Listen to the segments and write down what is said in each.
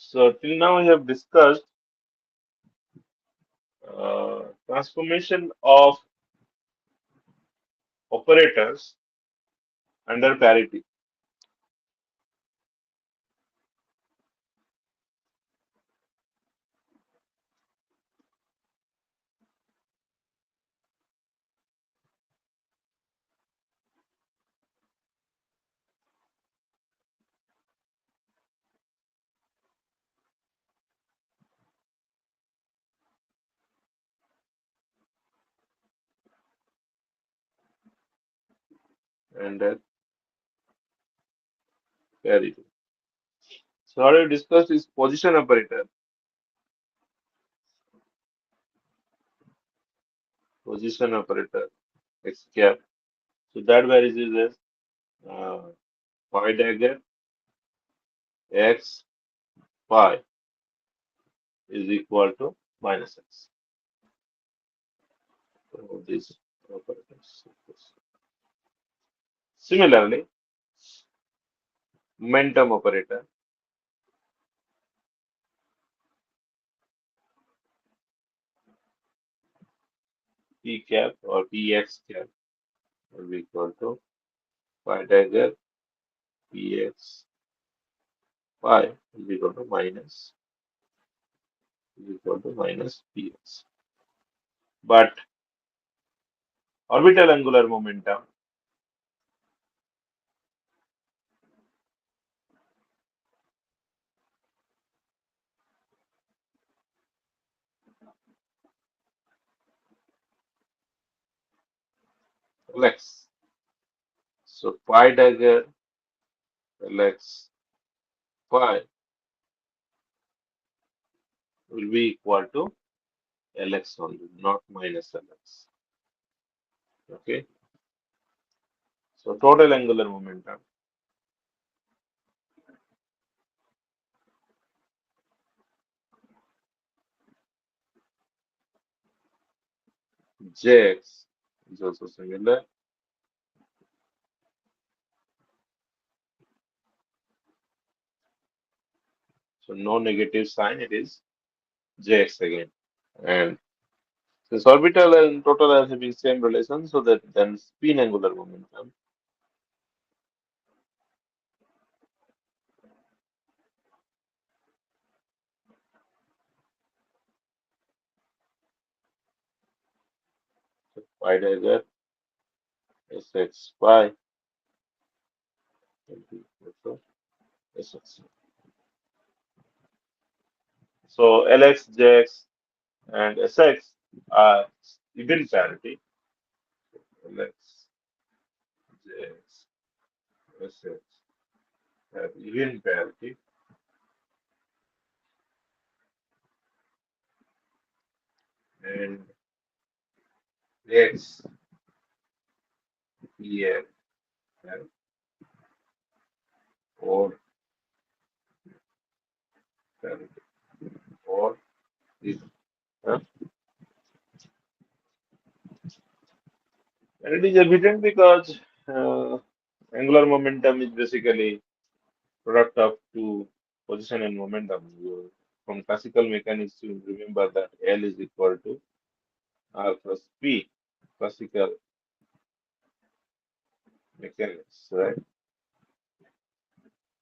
So till now we have discussed transformation of operators under parity. Under parity. So what we discussed is position operator. Position operator X cap. So that varies is as phi dagger X phi is equal to minus X. So these operators. Similarly, momentum operator P cap or Px cap will be equal to phi dagger Px phi will be equal to minus Px. But orbital angular momentum Lx. So phi dagger Lx phi will be equal to Lx only, not minus Lx. Okay. So total angular momentum Jx is also similar. So no negative sign, it is Jx again. And since orbital and total are having same relation, so that then spin angular momentum phi dagger Sx phi will be equal to Sx. So Lx, Jx, and Sx are even parity. Lx, Jx, Sx have even parity, and X, Pf have four parity. Or is and it is evident because angular momentum is basically product of two position and momentum. From classical mechanics, you remember that L is equal to R plus P. Classical mechanics, right?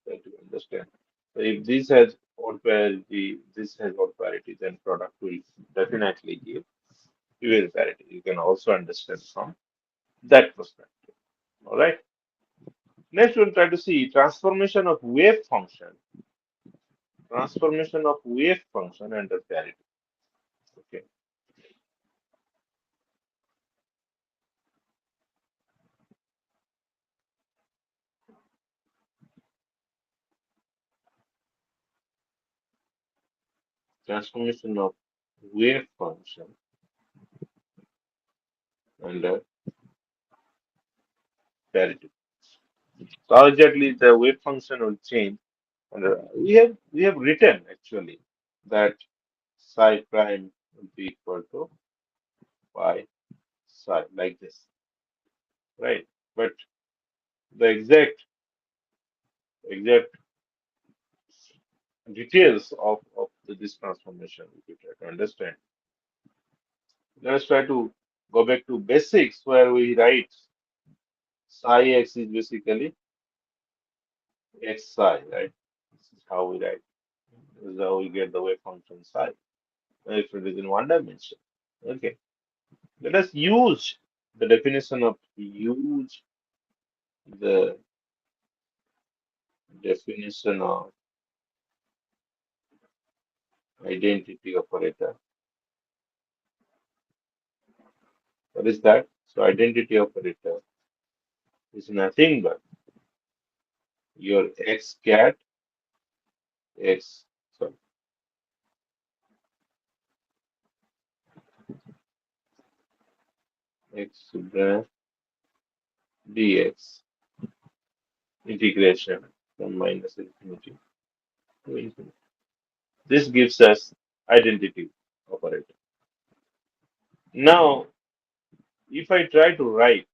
That you understand. So if this has odd parity, this has odd parity, then product will definitely give even parity. You can also understand from that perspective. All right. Next, we'll try to see transformation of wave function. Transformation of wave function under parity. Okay. Transformation of wave function under parity. So how exactly the wave function will change? And we have written actually that psi prime will be equal to phi psi like this, right? But the exact details of this transformation, if you try to understand. Let us try to go back to basics where we write psi x is basically x psi, right? This is how we write. This is how we get the wave function psi. If it is in one dimension. Okay. Let us use the definition of the definition of identity operator. What is that? So identity operator is nothing but your x cat x sorry x brand dx integration from minus infinity to infinity. This gives us identity operator. Now, if I try to write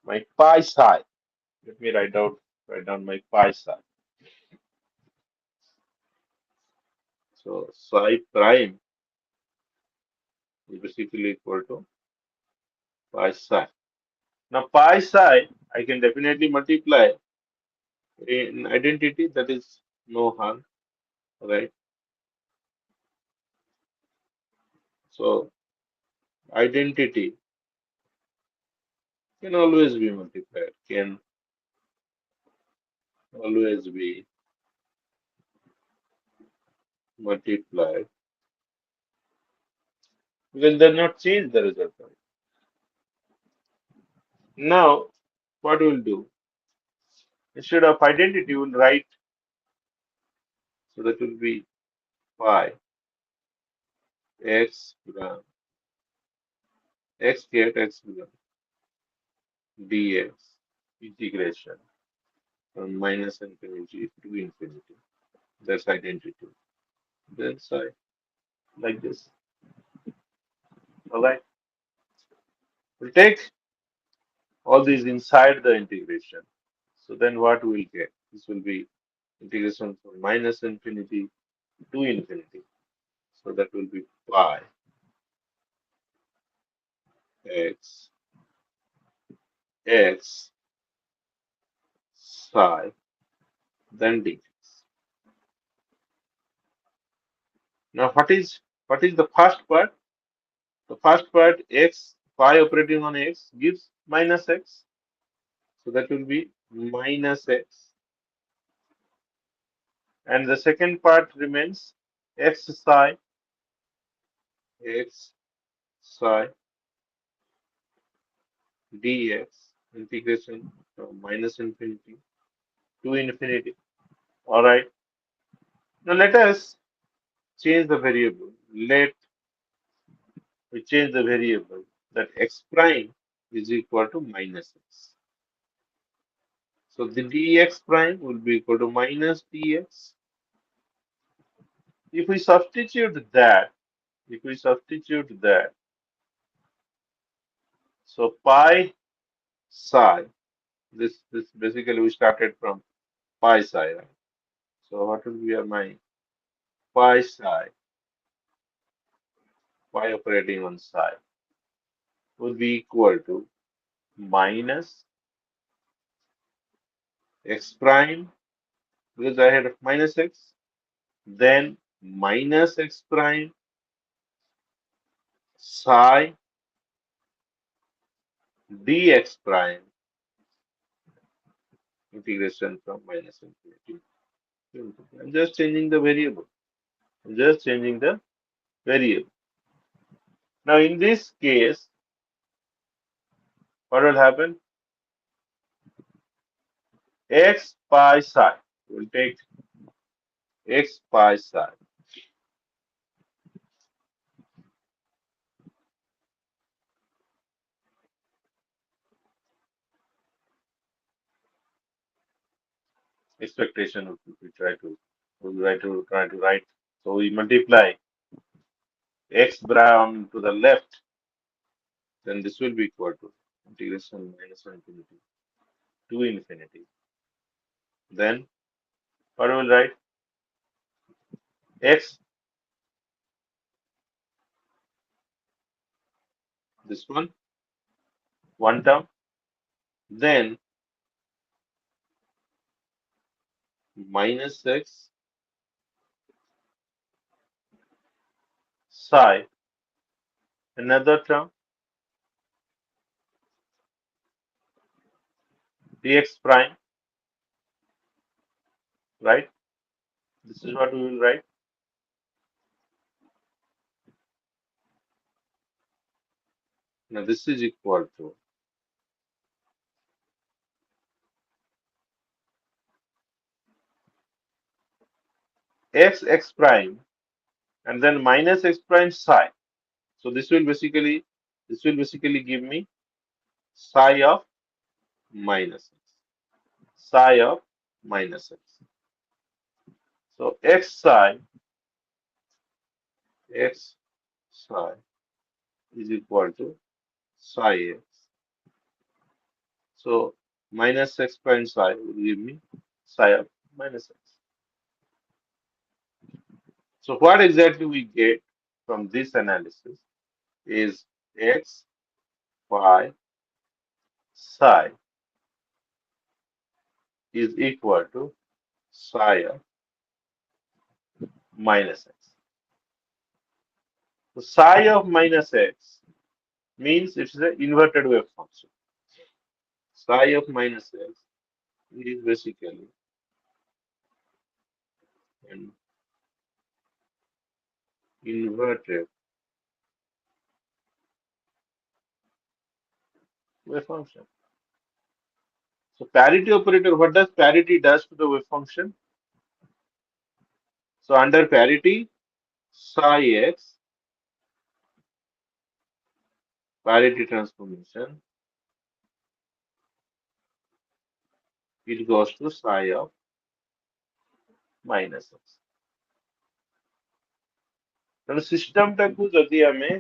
my pi psi, let me write down my pi psi. So psi prime is basically equal to pi psi. Now pi psi I can definitely multiply in identity, that is no harm, right? So identity can always be multiplied, can always be multiplied. Will they not change the result? Now, what we'll do, instead of identity, we'll write, so that will be pi x gram x cat x gram dx integration from minus infinity to infinity. That's identity. Then side like this. All right. We'll take all these inside the integration. So then what we'll get? This will be integration from minus infinity to infinity. So that will be pi x x psi then dx. Now what is the first part? The first part x pi operating on x gives minus x. So that will be minus x. And the second part remains x psi x psi dx integration from minus infinity to infinity. All right. Now let us change the variable. Let we change the variable that x prime is equal to minus x. So the dx prime will be equal to minus dx. If we substitute that, if we substitute that, so pi psi, this basically we started from pi psi, right? So what will be my pi psi, pi operating on psi, will be equal to minus x prime, because I had minus x, then minus x prime psi dx prime integration from minus infinity to infinity. I'm just changing the variable. I'm just changing the variable. Now in this case, what will happen? X pi psi. We'll take x pi psi. Expectation of we try to write. So we multiply x brown to the left, then this will be equal to integration minus infinity to infinity. Then what will write? x, this one term, then minus x psi, another term, dx prime, right? This is what we will write. Now this is equal to x prime and then minus x prime psi. So this will basically give me psi of minus x. Psi of minus x. So x psi is equal to psi x. So minus x prime psi will give me psi of minus x. So what exactly we get from this analysis is x phi psi is equal to psi of minus x. So psi of minus x means it's the inverted wave function. Psi of minus x is basically an inverted wave function. So parity operator, what does parity does to the wave function? So under parity, psi x, parity transformation, it goes to psi of minus x. ତେଣୁ ସିଷ୍ଟମଟାକୁ ଯଦି ଆମେ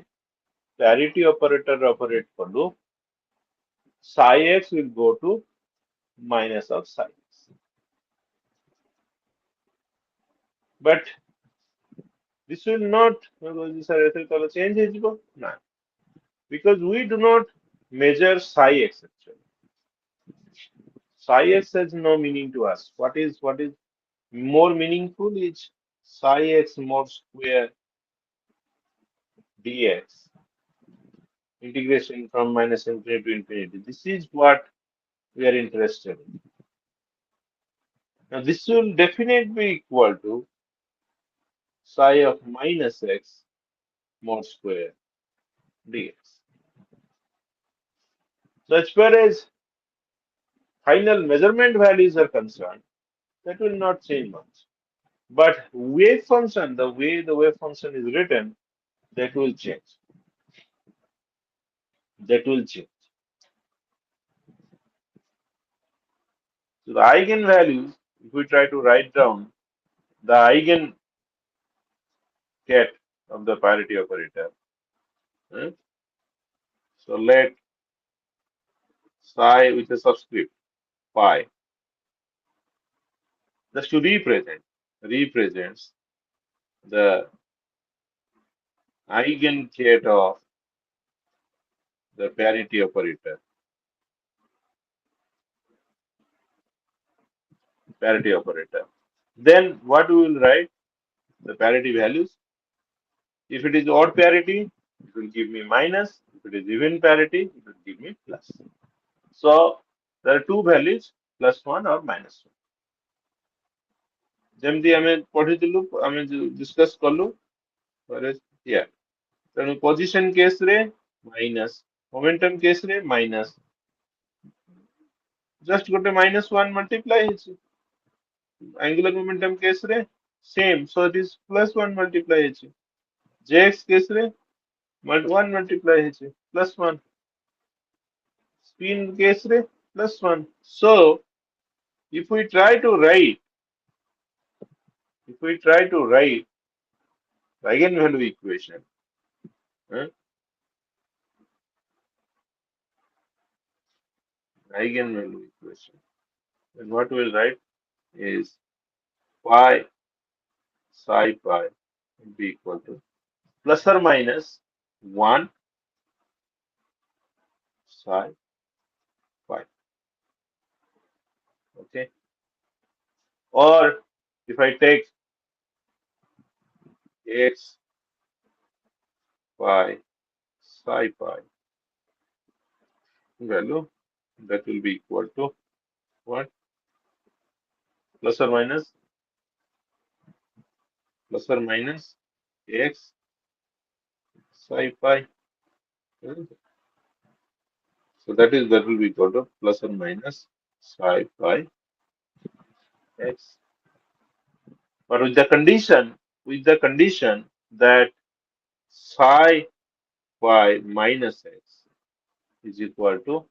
parity operator operate କଲୁ, psi x will go to minus of psi x. But this will not, sir, change ହେଇଯିବ? ନା. Because we do not measure psi x actually. Psi x has no meaning to us. What is more meaningful is psi x mod square dx integration from minus infinity to infinity. This is what we are interested in. Now this will definitely be equal to psi of minus x mod square dx. So as far as final measurement values are concerned, that will not change much. But wave function, the way the wave function is written, that will change. That will change. So the eigenvalues, if we try to write down the eigen ket of the parity operator, eh, so let psi with a subscript pi just to represents the eigenket of the parity operator. Parity operator. Then what we will write? The parity values. If it is odd parity, it will give me minus. If it is even parity, it will give me plus. So there are two values, plus one or minus one. ଯେମିତି ଆମେ ପଢିଥିଲୁ ଆମେ discuss କଲୁ yeah ତେଣୁ position case ରେ minus momentum case ରେ minus just ଗୋଟେ minus one multiply ହେଇଛି angular momentum case ରେ same so it is plus one multiply ହେଇଛି jx case ରେ one multiply ହେଇଛି plus one spin case ରେ plus one so if we try to write eigenvalue equation eh, eigenvalue equation then what we'll write is phi psi pi will be equal to plus or minus 1 psi pi. Okay. Or if I take x pi psi pi value, that will be equal to what? Plus or minus x psi pi. So that will be equal to plus or minus psi pi x. But with the condition that psi pi minus x is equal to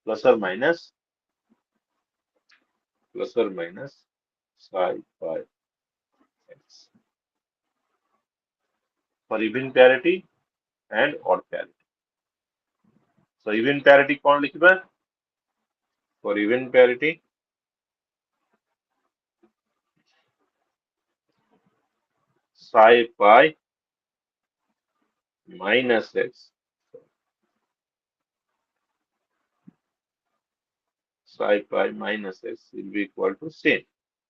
plus or minus psi pi x for even parity and odd parity. So even parity कौन लिखिबा? For even parity, psi pi minus x, psi pi minus x will be equal to same.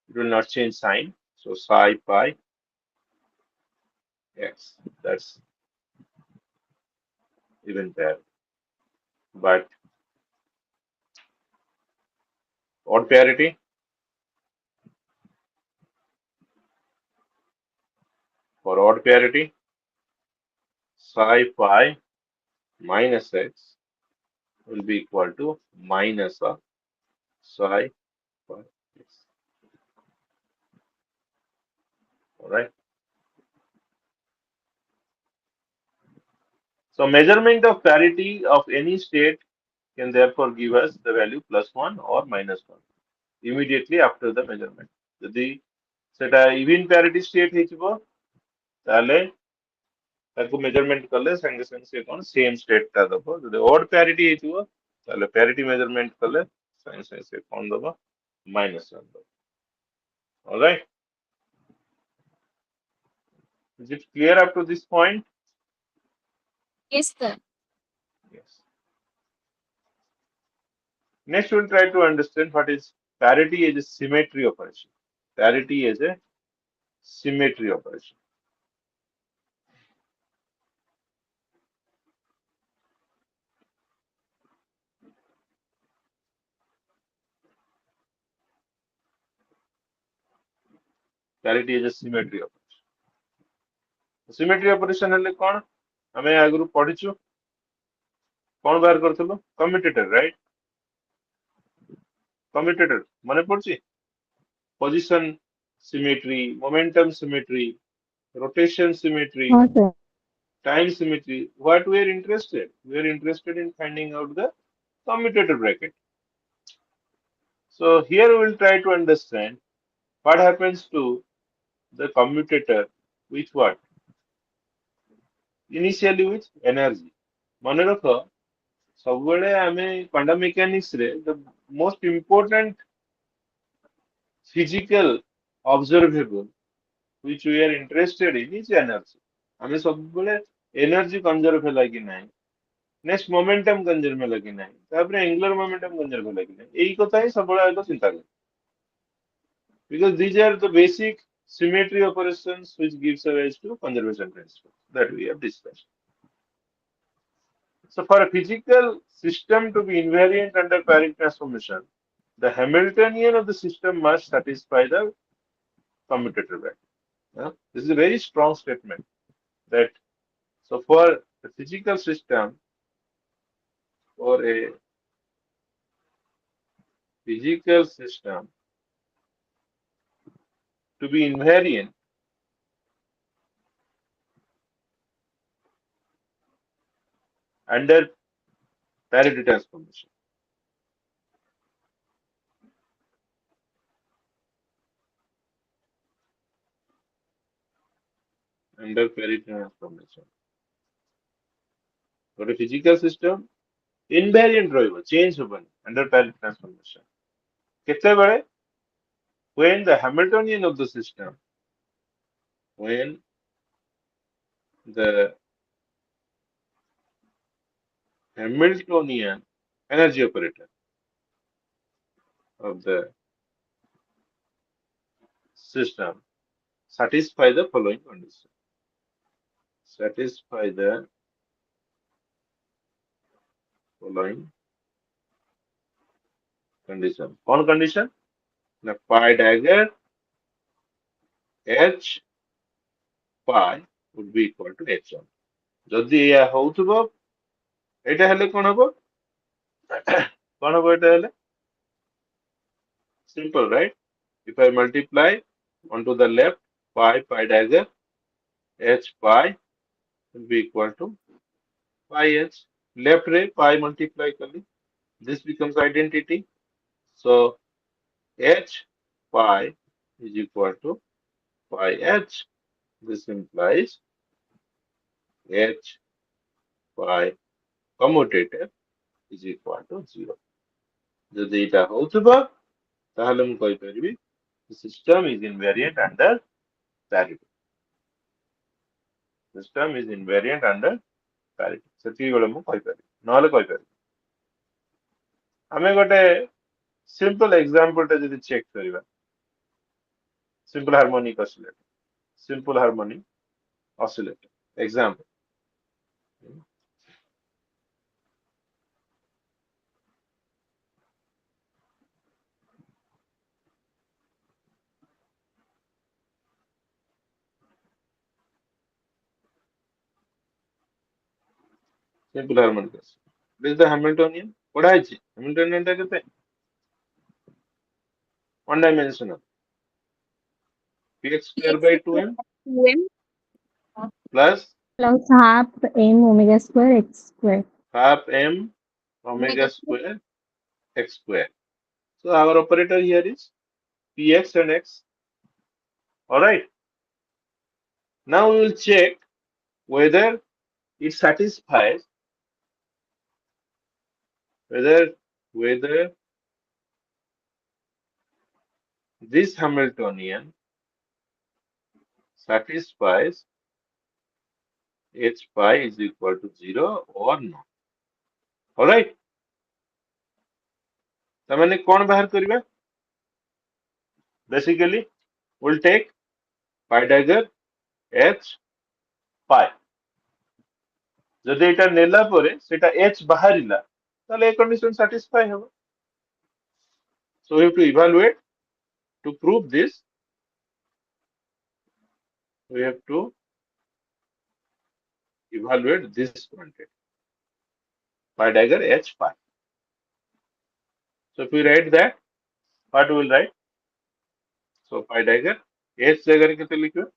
It will not change sign. So psi pi x. That's even parity. But odd parity, for odd parity, psi pi minus x will be equal to minus of psi pi x. Alright. So measurement of parity of any state can therefore give us the value +1 or -1 immediately after the measurement. ଯଦି ସେଟା even parity state ହେଇଯିବ ତାହେଲେ ତାକୁ measurement କଲେ ସାଙ୍ଗେ ସାଙ୍ଗେ ସେ କଣ same state ଟା ଦବ। ଯଦି odd parity ହେଇଥିବ ତାହେଲେ parity measurement କଲେ ସାଙ୍ଗେ ସାଙ୍ଗେ ସେ କଣ ଦବ -1 ଦବ। Alright? Is it clear up to this point? Yes, sir. Yes. Next, we'll try to understand what is parity as a symmetry operation. Parity as a symmetry operation. Parity as a symmetry operation. Symmetry operation ହେଲେ କଣ? ଆମେ ଆଗରୁ ପଢିଛୁ କଣ ବାହାର କରିଥିଲୁ? Commutator, right? Commutator ମନେ ପଡୁଛି? Position symmetry, momentum symmetry, rotation symmetry, Oh, sir. time symmetry. What we are interested? We are interested in finding out the commutator bracket. So here we will try to understand what happens to the commutator with what? Initially with energy. ମନେ ରଖ ସବୁବେଳେ ଆମେ quantum mechanics ରେ the most important physical observable which we are interested in is energy. ଆମେ ସବୁବେଳେ energy conserve ହେଲା କି ନାହିଁ, next momentum conserve ହେଲା କି ନାହିଁ, ତାପରେ angular momentum conserve ହେଲା କି ନାହିଁ, ଏଇ କଥା ହିଁ ସବୁବେଳେ ଆଗ ଚିନ୍ତା କରୁ। Because these are the basic symmetry operations which gives rise to conservation principle that we have discussed. So for a physical system to be invariant under parity transformation, the Hamiltonian of the system must satisfy the commutator value. This is a very strong statement that so for a physical system or a physical system to be invariant under parity transformation. Under parity transformation. For a physical system, invariant ରହିବ, change ହେବନି under parity transformation. କେତେବେଳେ? When the Hamiltonian of the system when the Hamiltonian energy operator of the system satisfy the following condition. Satisfy the following condition. One condition, the pi dagger h pi would be equal to h1. ଯଦି ଏହା ହଉଥିବ ଏଇଟା ହେଲେ କଣ ହବ କଣ ହବ ଏଇଟା ହେଲେ simple right if I multiply onto the left pi dagger h pi will be equal to pi h left ray pi multiply kali this becomes identity so h pi is equal to pi h this implies h pi commutator is equal to 0 ଯଦି ଏଇଟା ହଉଥିବ ତାହେଲେ ମୁଁ କହିପାରିବି the system is invariant under parity system is invariant under parity ସେତିକି ବେଳେ ମୁଁ କହିପାରିବି ନହେଲେ କହିପାରିବି ଆମେ ଗୋଟେ simple example ଟା ଯଦି check କରିବା simple harmonic oscillator simple harmonic oscillator example simple harmonic oscillator this is the Hamiltonian ପଢା ହେଇଛି Hamiltonian ଟା କେତେ one dimensional px square X by square 2m 2m plus plus half m omega square x square. half m omega omega square x square so our operator here is px and x all right now we will check whether it satisfies whether this Hamiltonian satisfies h pi is equal to 0 or not. Alright? ତାମାନେ କଣ ବାହାର କରିବା? Basically, we'll take pi dagger h pi. ଯଦି ଏଇଟା ନେଲା ପରେ ସେଟା h ବାହାରିଲା ତାହେଲେ ଏ condition satisfy ହେବ. So we have to evaluate to prove this. We have to evaluate this quantity. Pi dagger h pi. So if we write that, what we will write? So pi dagger h ଜାଗାରେ କେତେ ଲିଖିବା?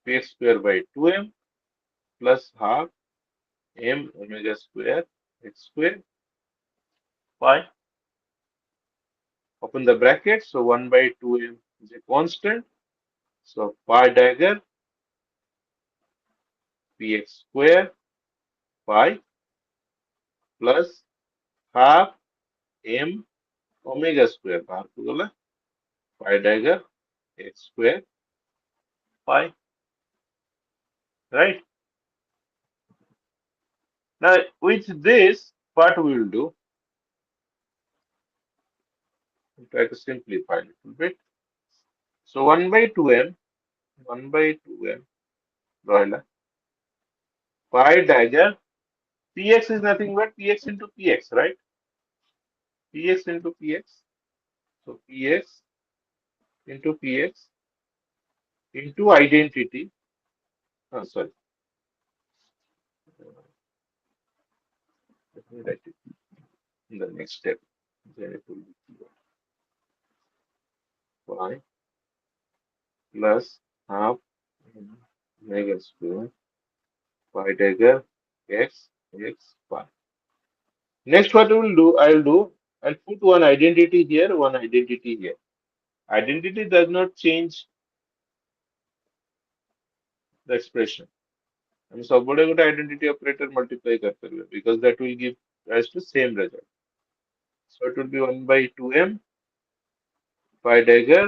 px square by 2m plus half m omega square x square pi. Open the bracket. So 1 by 2m is a constant. So pi dagger px square pi plus half m omega square ବାହାରକୁ ଗଲା pi dagger x square pi. Right? Now with this, what we will do? We'll try to simplify a little bit. So 1 by 2m, 1 by 2m, ରହିଲା pi dagger px is nothing but px into px, right? Px into px. So px into px into identity. Oh, sorry. Let me write it in the next step. Then it will be pi plus half omega square pi dagger x x pi. Next, what I'll put one identity here, one identity here. Identity does not change the expression. I'm ସବୁବେଳେ ଗୋଟେ identity operator multiply କରିପାରିବେ because that will give rise to same result. So it will be 1 by 2m pi dagger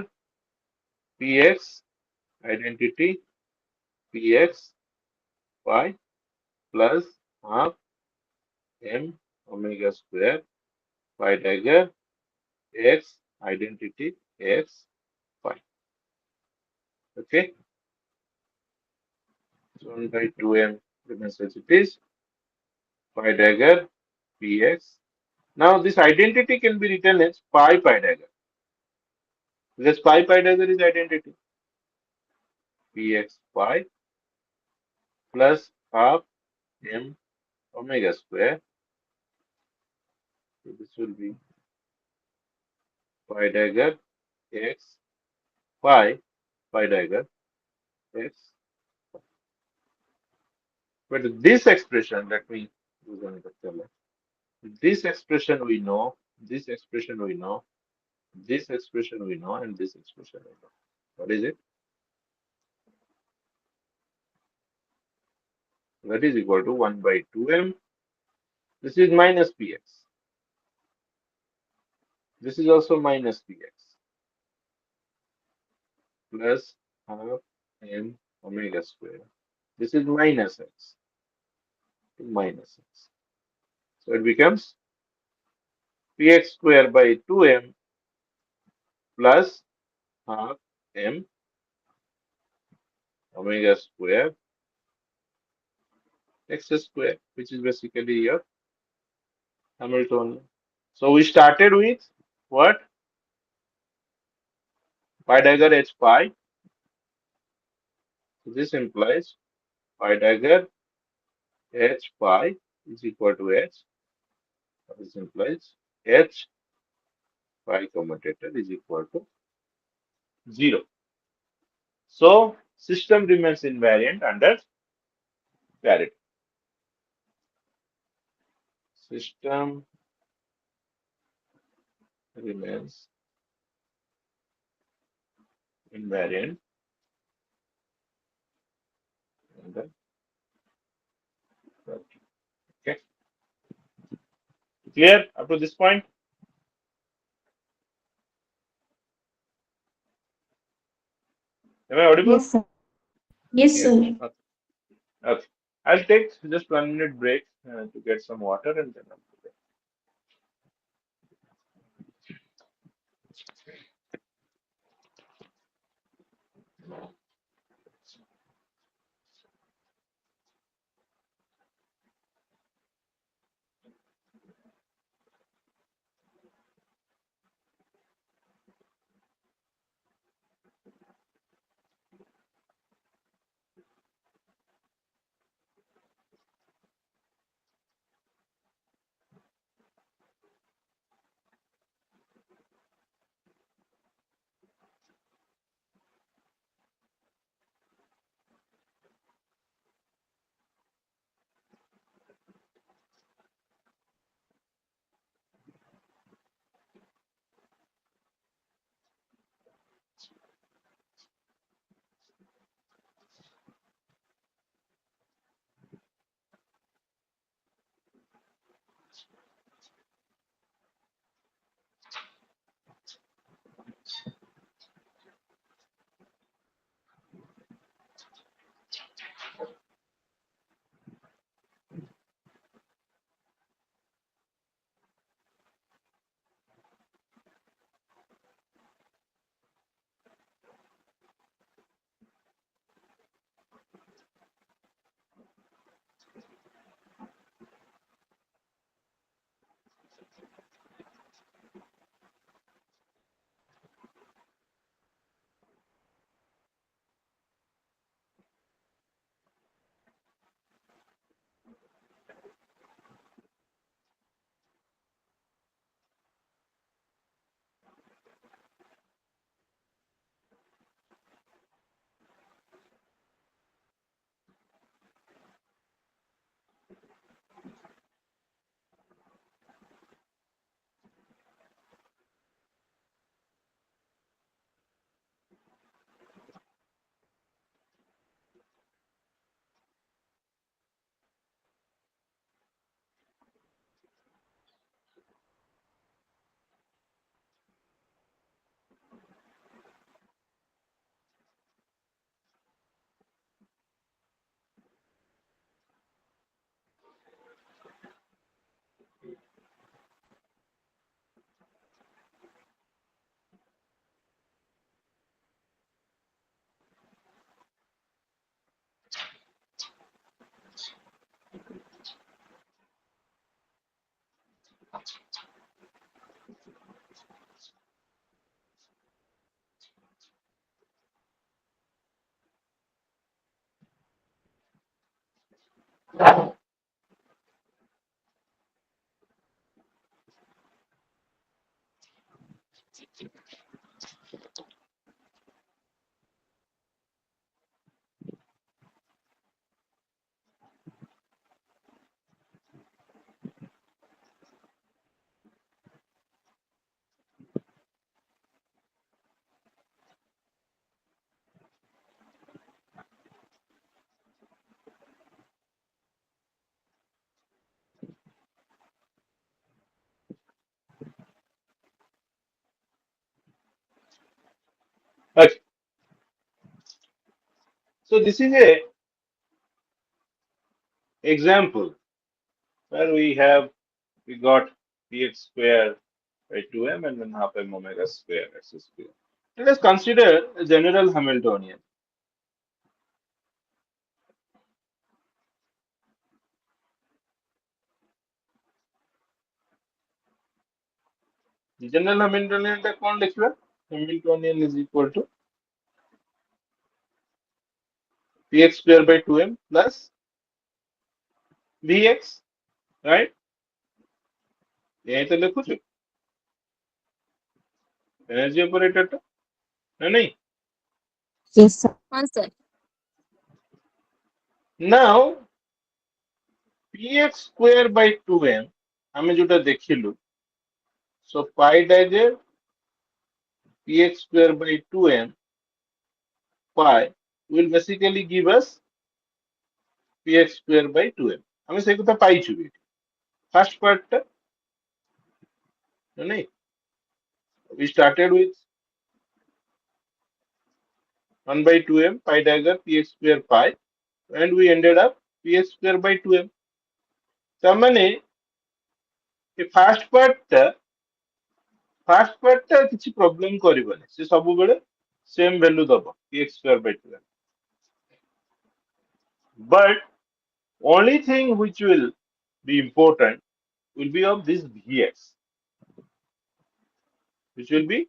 px identity px phi plus half m omega square phi dagger x identity x phi. Okay, so 1 by 2m remains as it is pi dagger px. Now this identity can be written as pi dagger because pi dagger is identity px phi plus half m omega square. So this will be pi dagger x pi dagger x. But this expression, let me use another color. This expression we know, this expression we know, this expression we know, and this expression we know. What is it? That is equal to 1 by 2m. This is minus px. This is also minus px plus half m omega square. This is minus x to minus x. So it becomes px square by 2m plus half m omega square x square, which is basically your Hamiltonian. So we started with what? Pi dagger h pi. So this implies pi dagger h pi is equal to h. This implies h pi commutator is equal to 0. So system remains invariant under parity. System remains invariant under parity. Okay. Clear up to this point? Am I audible? Yes, sir. Yes, Yes. sir. Okay. Okay. I'll take just 1 minute break to get some water and then I'll be back. Okay. So this is a example where we got px square by 2m and then half m omega square x square. Let us consider a general Hamiltonian. The general Hamiltonian টা কোন লিখবে? Hamiltonian is equal to px square by 2m plus vx, right? यही तो लिखुଛୁ energy operator टा ना नहीं. Yes, sir. हाँ sir. Now px square by 2m ଆମେ ଯୋଉଟା ଦେଖିଲୁ, so pi dagger px square by 2m pi will basically give us px square by 2m. ଆମେ ସେଇ କଥା ପାଇଛୁ ବି. First part ଟା ନା नहीं, we started with 1 by 2m pi dagger px square pi and we ended up px square by 2m. ତାମାନେ ଏ first part ଟା କିଛି ପ୍ରୋବ୍ଲେମ କରିବନି, ସେ ସବୁବେଳେ ସେମ୍ ଭ୍ୟାଲୁ ଦବ px square by 2m. But only thing which will be important will be of this vx, which will be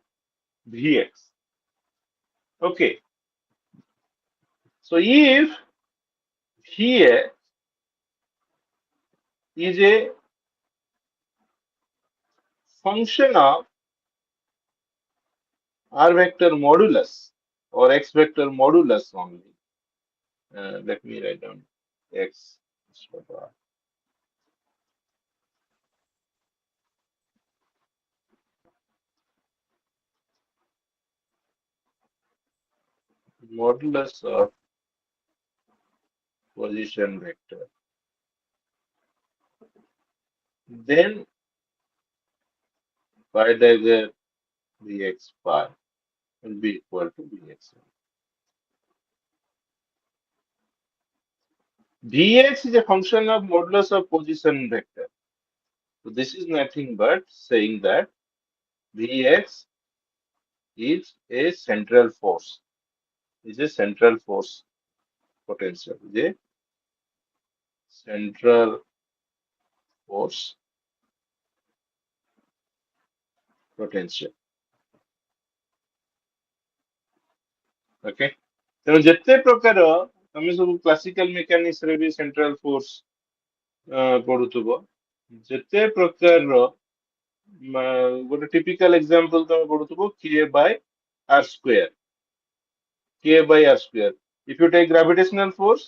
vx. Okay, so if vx is a function of r vector modulus or x vector modulus only, let me write down x modulus of position vector, then pi dagger vx pi will be equal to vx. Vx is a function of modulus of position vector. So this is nothing but saying that Vx is a central force, is a central force potential, is a central force potential. Okay. ତେଣୁ ଯେତେ ପ୍ରକାର ତମେ ସବୁ classical mechanics ରେ ବି central force ପଢୁଥିବ, ଯେତେ ପ୍ରକାରର ଗୋଟେ typical example ତମେ ପଢୁଥିବ k by r square, k by r square. If you take gravitational force,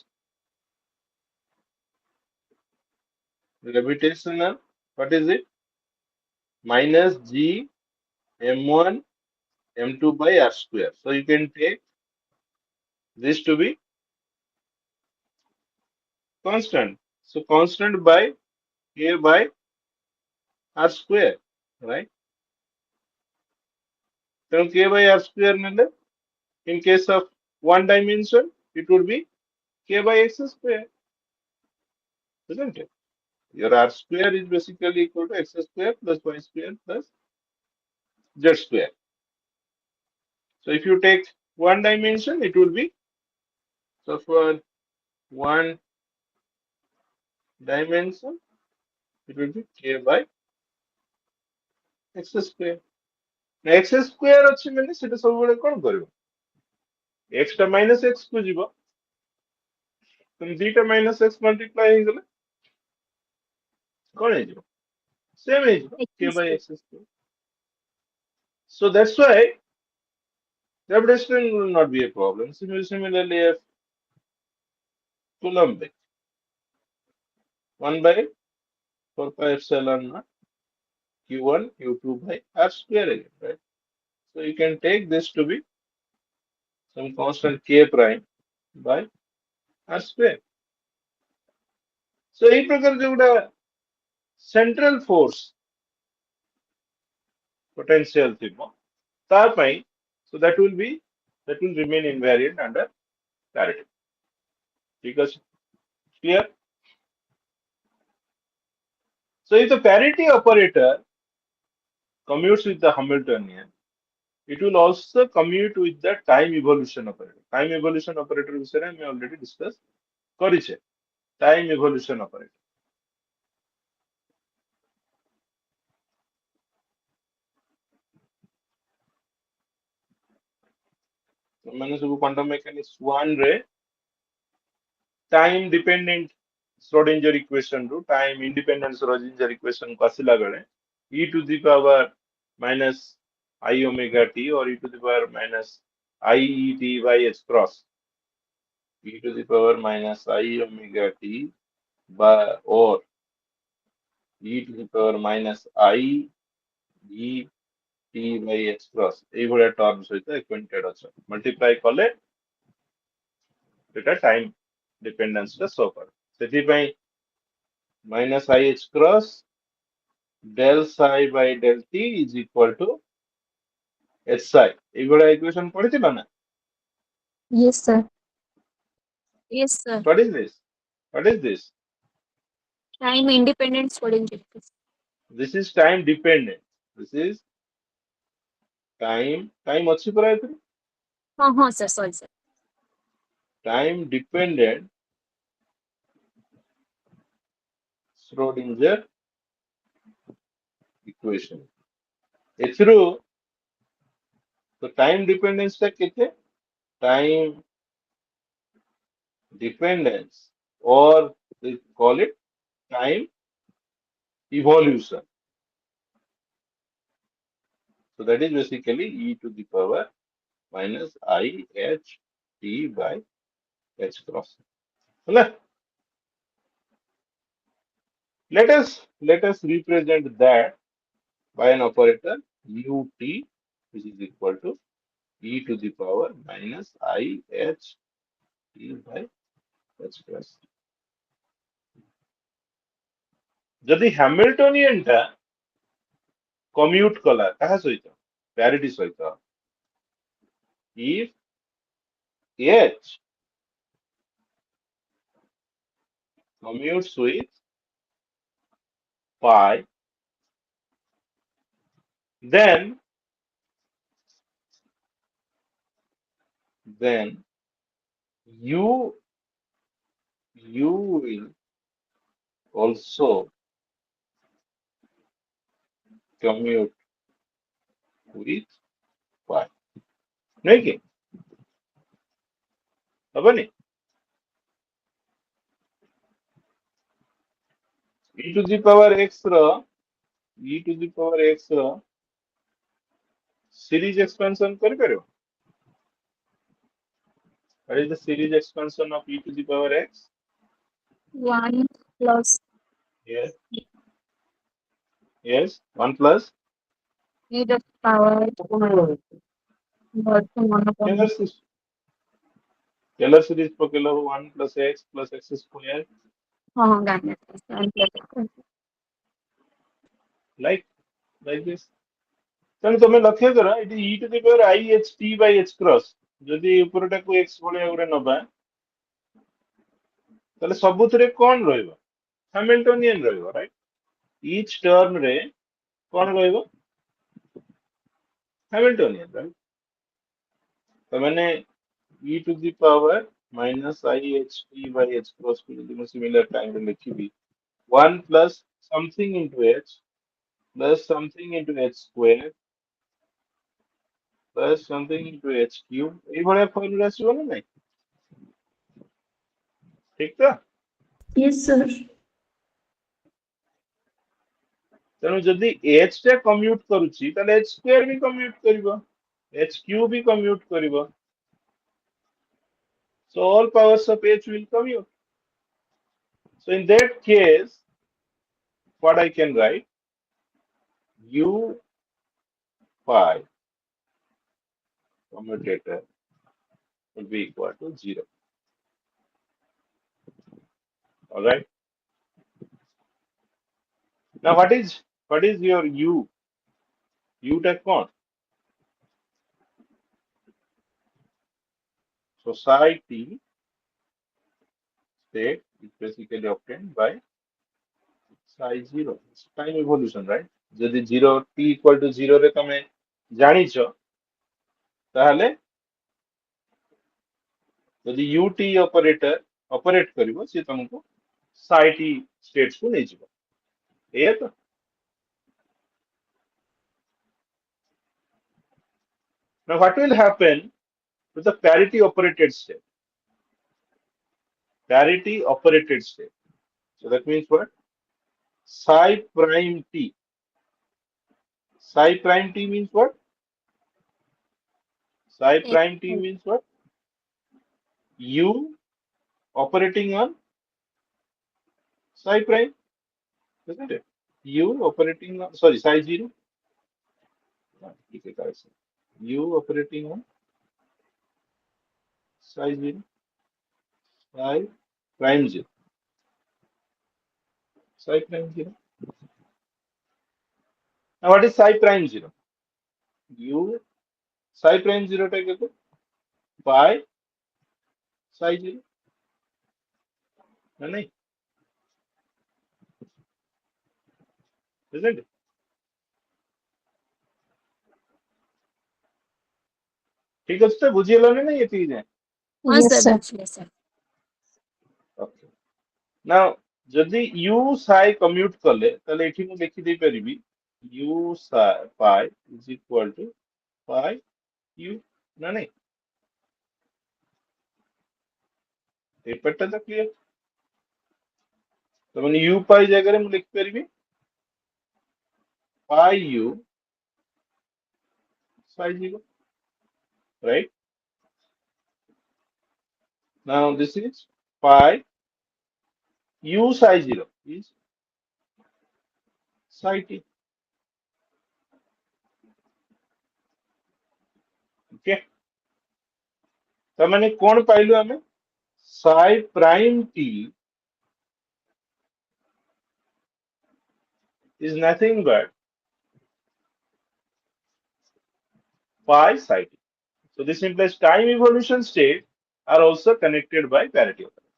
gravitational, what is it? Minus g m1 m2 by r square. So you can take this to be constant. So constant by k by r square, right? So k by r square nele, in case of one dimension, it would be k by x square, isn't it? Your r square is basically equal to x square plus y square plus z square. So if you take one dimension, it will be, so for one dimension, it will be k by x square. Now x square ଅଛି ମାନେ ସେଟା ସବୁବେଳେ କଣ କରିବ? x ଟା minus x କୁ ଯିବ. then zeta minus x multiply ହେଇଗଲେ କଣ ହେଇଯିବ? Same ହେଇଯିବ k X by square. x square. So that's why gravitational will not be a problem. Similarly, if Coulombic 1 by 4 pi epsilon naught q1 q2 by r square again, right? So you can take this to be some constant k prime by r square. So ଏଇ ପ୍ରକାର ଯୋଉଟା central force potential ଥିବ ତା ପାଇଁ so that will remain invariant under parity. ଠିକ ଅଛି? Clear? So if the parity operator commutes with the Hamiltonian, it will also commute with the time evolution operator. Time evolution operator विषय में already discuss କରିଛେ. Time evolution operator. ମାନେ ସବୁ quantum mechanics 1 ରେ time dependent Schrodinger equation ରୁ time independent Schrodinger equation କୁ ଆସିଲା ବେଳେ e to the power minus I omega t or e to the power minus I e t by h cross e to the power minus I omega t by or e to the power minus I e t by h cross এইଭଳିଆ term ସହିତ acquainted ଅଛ multiply କଲେ ସେଟା time dependence ଟା show କରେ ସେଥିପାଇଁ minus I h cross del psi by del t is equal to h psi এইଭଳିଆ equation ପଢିଥିଲ ନା Yes, sir. Yes, sir. what is this what is this Time independence for injectors. this is time dependent this is time ଅଛି ପରା ଏଥିରେ Sir. Sorry, sir. time dependent Schrodinger equation ଏଥିରୁ ତ time dependence ଟା କେତେ time dependence or they call it time evolution. So that is basically e to the power minus I h t by h cross. ହେଲା? Let us represent that by an operator ut which is equal to e to the power minus I h t by h cross. ଯଦି ହ୍ୟାମିଲ୍ଟୋନିଆନ ଟା କମ୍ୟୁଟ କଲା କାହା ସହିତ ପ୍ୟାରିଟି ସହିତ if h commutes with pi then you you will also commute with pi ନୁହେଁ କି ହବନି e to the power x ର e to the power x ର series expansion କରିପାରିବ what is the series expansion of e to the power x 1 plus yes yes 1 plus e to the power version 1 upon Taylor series Taylor series ପକେଇଲ 1 plus x square got it. 1 plus like this ତେଣୁ ତମେ ଲକ୍ଷ୍ୟ କର ଏଠି e to the power I h t by h cross ଯଦି ଉପରଟାକୁ x ଭଳିଆ ଗୋଟେ ନବା ତାହେଲେ ସବୁଥିରେ କଣ ରହିବ ହ୍ୟାମିଲ୍ଟୋନିଆନ ରହିବ ରାଇଟ each term ରେ କଣ ରହିବ ହ୍ୟାମିଲ୍ଟୋନିଆନ ରାଇଟ ତାମାନେ e to the power minus I h t by h cross କୁ ଯଦି ମୁଁ ସିମିଲାର ଟାଇମରେ ଲେଖିବି 1 plus something into h plus something into h square plus something into h cube ଏଇଭଳିଆ ଫର୍ମୁଲା ଆସିବ ନା ନାଇଁ ठीक तो Yes, sir. तेणु जदि एच टे कम्यूट करुची ताले एच स्क्वायर भी कम्यूट करिवो एच क्यूब भी commute करिवो so all powers of h will commute so in that case what I can write u phi commutator will be equal to 0 all right now what is your u tech on society state is basically obtained by psi 0 it's time evolution right যদি 0 t equal to 0 রে তুমি জানিছ তাহলে ଯଦି ut operator operate କରିବ ସେ ତମକୁ psi t states କୁ ନେଇଯିବ ଏଇଆ ତ now what will happen to the parity operated state so that means what psi prime t psi prime t means what psi H. prime t means what u operating on psi prime isn't it u operating on sorry psi 0 ठीक है correction u operating on psi 0 psi prime 0 psi prime 0 now what is psi prime 0 u psi prime 0 टा क्या pi psi 0 ନା ନାଇଁ isn't it ठीक ଅଛି ତ ବୁଝିଗଲ ନା ନାଇଁ ଏତିକି ଯାଏ हाँ Yes, सर sir. बुझिए सर ଓକେ ନାଉ ଯଦି u psi କମ୍ୟୁଟ କଲେ ତାହେଲେ ଏଠି ମୁଁ ଲେଖି ଦେଇ ପାରିବି u psi pi is equal to pi u ନା ନାଇଁ ଏପଟଟା ତ କ୍ଲିୟର ତ ମାନେ u pi ଜାଗାରେ ମୁଁ ଲେଖି ପାରିବି pi u psi 0 right now this is pi u psi 0 is psi t okay ତ ମାନେ କଣ ପାଇଲୁ ଆମେ psi prime t is nothing but pi psi t. So this implies time evolution states are also connected by parity operator.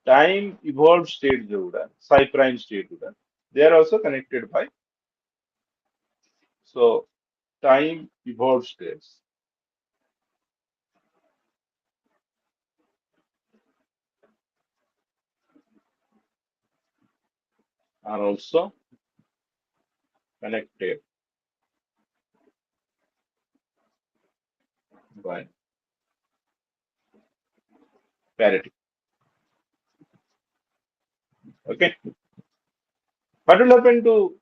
Time evolved state जोड़ा psi prime state जोड़ा they are also connected by so time evolved states are also connected by parity. Okay, what will happen to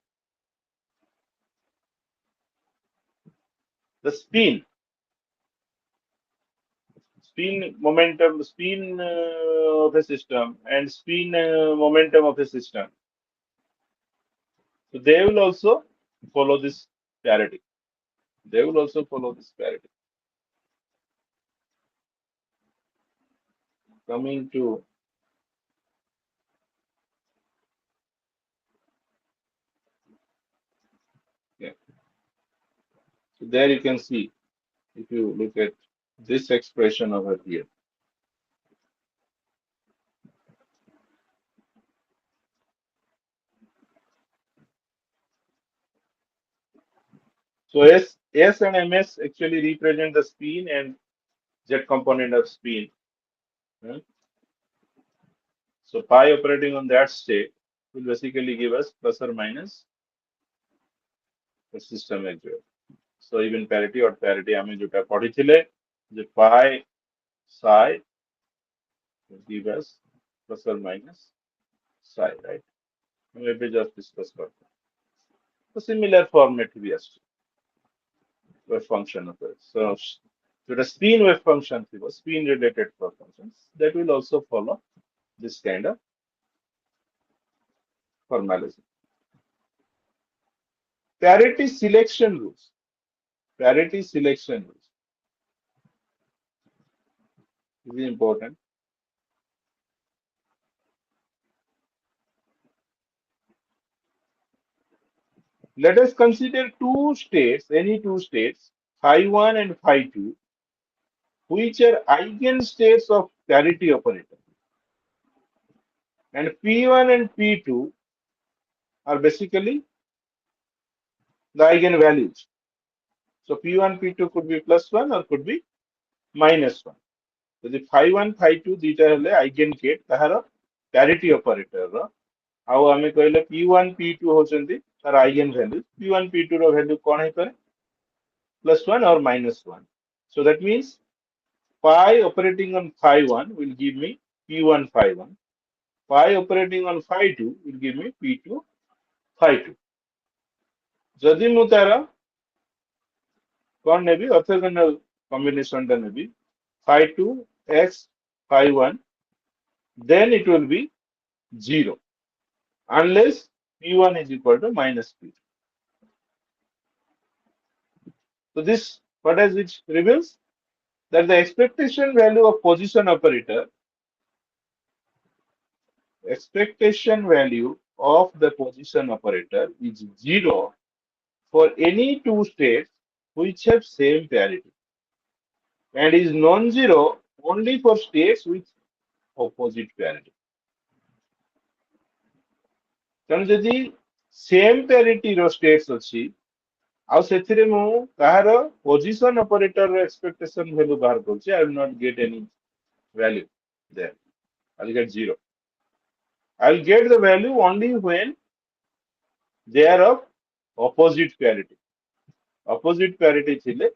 the spin momentum, spin of a system and spin momentum of a system? So they will also follow this parity. They will also follow this parity. Coming to yeah. So there you can see if you look at this expression over here. So S and MS actually represent the spin and Z component of spin. Hmm? So pi operating on that state will basically give us plus or minus the system actually. So even parity or parity ଆମେ ଯୋଉଟା ପଢିଥିଲେ ଯେ pi psi will give us plus or minus psi, right? Maybe just discuss about the similar format we have wave function of it. So the spin wave function, spin related wave functions, that will also follow this kind of formalism. Parity selection rules. Parity selection rules is important. Let us consider two states, any two states, phi 1 and phi 2, which are eigenstates of parity operator. And P1 and P2 are basically the eigenvalues. So P1, P2 could be plus 1 or could be minus 1. ଯଦି phi 1 phi 2 ଦୁଇଟା ହେଲେ ଆଇଗେନ gate ତାହାର ପ୍ୟାରିଟି ଅପରେଟରର ଆଉ ଆମେ କହିଲେ p1 p2 ହଉଛନ୍ତି ତାର ଆଇଗେନ value p1 p2 ର ଭ୍ୟାଲ୍ୟୁ କଣ ହେଇପାରେ plus 1 or minus 1. So that means phi operating on phi 1 will give me p1 phi 1. Phi operating on phi 2 will give me p2 phi 2. ଯଦି ମୁଁ ତାର କଣ ନେବି ଅର୍ଥୋଗୋନାଲ କମ୍ବିନେସନ ଟା ନେବି phi 2 x phi 1, then it will be 0 unless p1 is equal to minus p2. So this what does it reveals? That the expectation value of the position operator is 0 for any two states which have same parity and is non-zero only for states with opposite parity. ତେଣୁ ଯଦି same ପ୍ୟାରିଟିର states ଅଛି ଆଉ ସେଥିରେ ମୁଁ କାହାର position operator expectation value ବାହାର କରୁଛି I will not get any value there. I will get 0. I will get the value only when they are of opposite parity. Opposite parity ଥିଲେ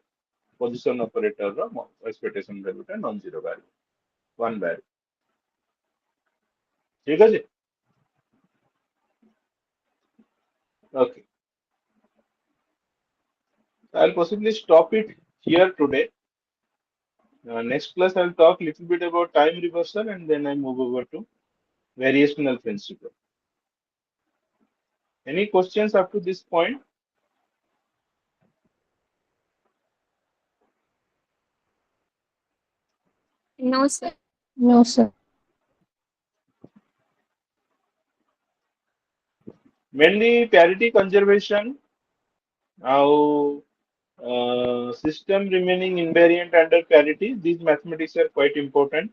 position operator ର expectation value ଟା non-zero value, one value. ଠିକ ଅଛି? Okay. I'll possibly stop it here today. Next class I'll talk a little bit about time reversal and then I move over to variational principle. Any questions up to this point? No, sir. No, sir. Mainly parity conservation, how system remaining invariant under parity. These mathematics are quite important.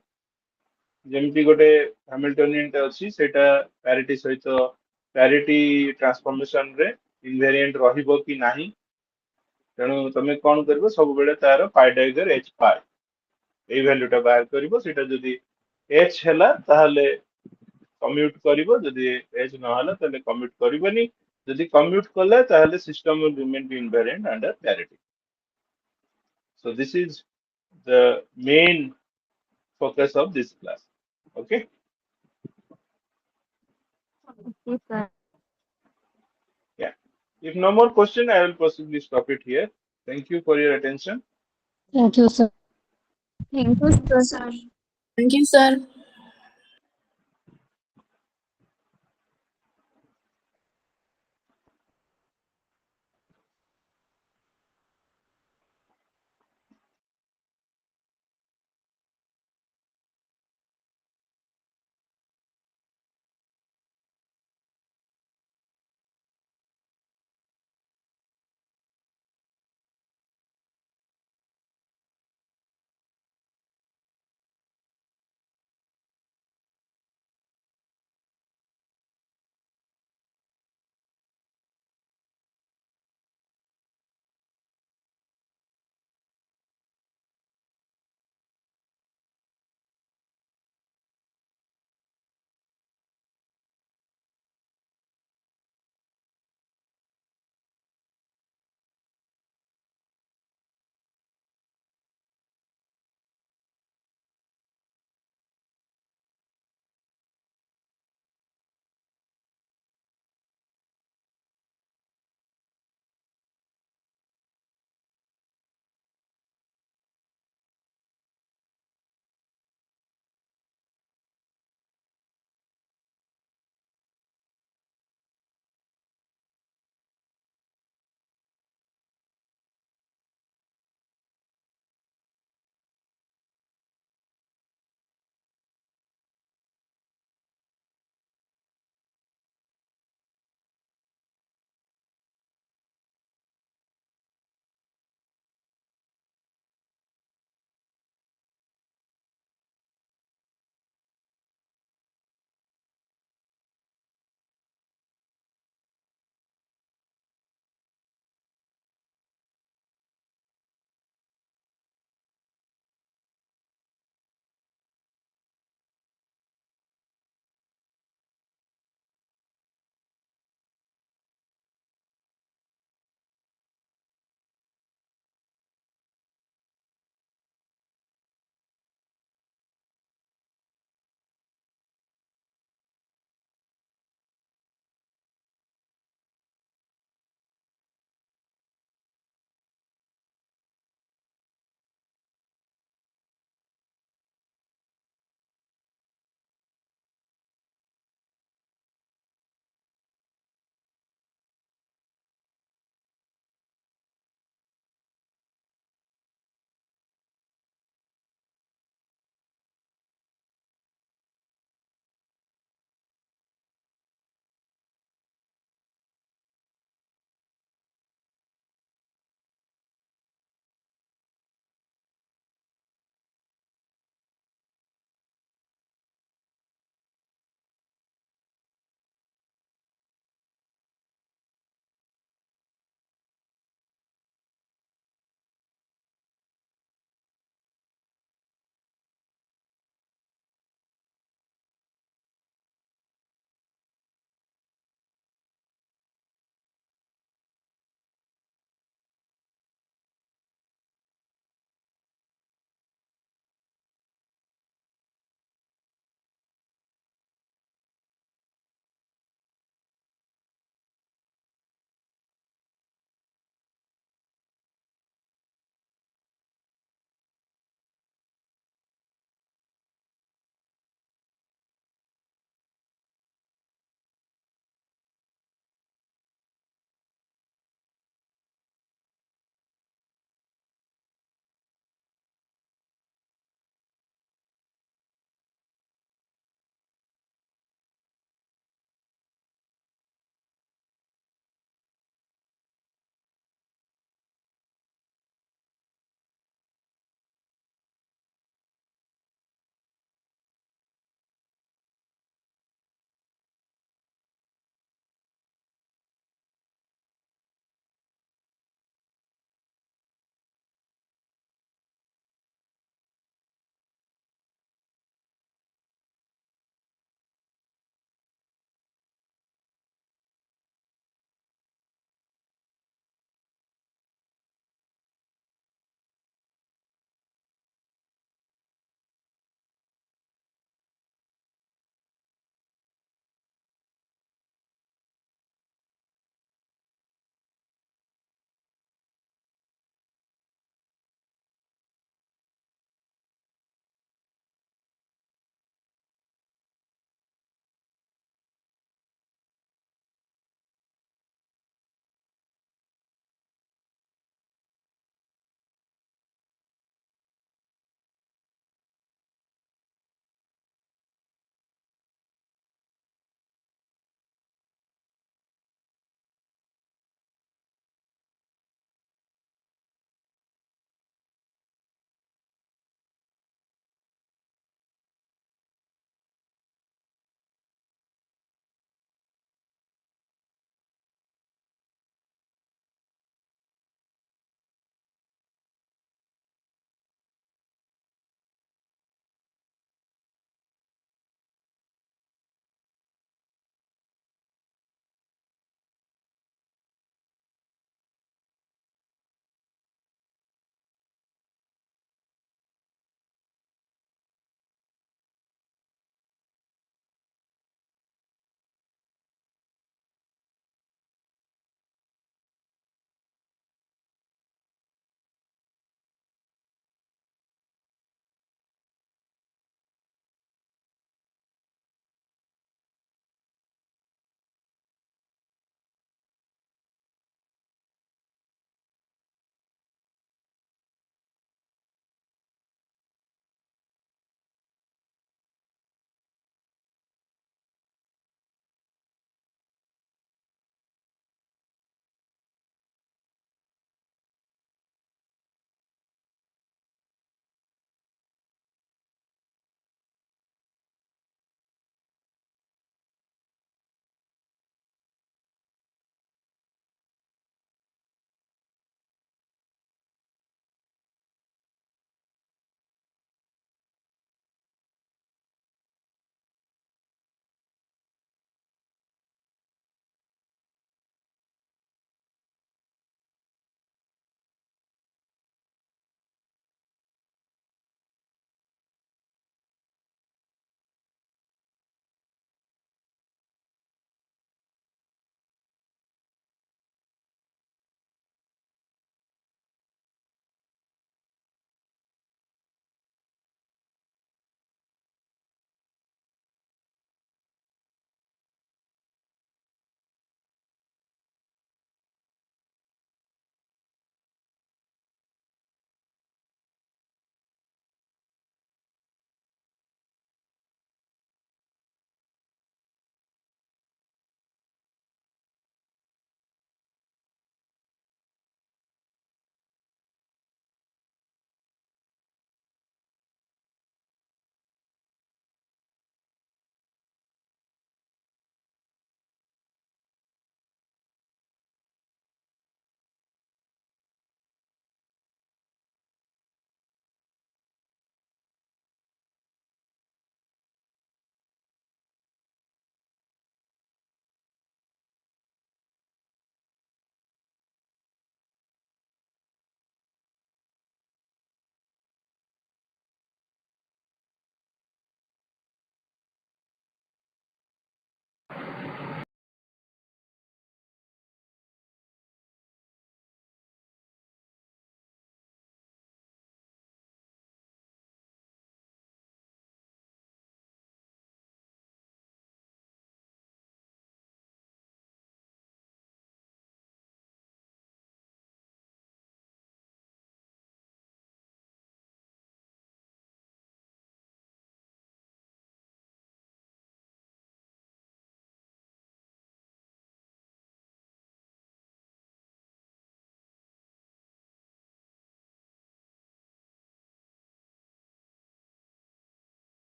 ଯେମିତି ଗୋଟେ ହାମିଲ୍ଟୋନିଆନ ଟେ ଅଛି ସେଇଟା ପ୍ୟାରିଟି ସହିତ ପ୍ୟାରିଟି transformation ରେ ଇନଭେରିଏଣ୍ଟ ରହିବ କି ନାହିଁ ତେଣୁ ତମେ କଣ କରିବ ସବୁବେଳେ ତାର ପାଇ ଡାଇଗର h ପାଇ ଏଇ ଭ୍ୟାଲୁ ଟା ବାହାର କରିବ ସେଇଟା ଯଦି h ହେଲା ତାହେଲେ କମ୍ୟୁଟ କରିବ ଯଦି h ନହେଲା ତାହେଲେ କମ୍ୟୁଟ କରିବନି ଯଦି କମ୍ୟୁଟ କଲା ତାହେଲେ system will remain invariant under parity. So this is the main focus of this class. Okay. Okay, sir. Yeah. If no more question, I will possibly stop it here. Thank you for your attention. Thank you, sir. Thank you, sir. Thank you, sir.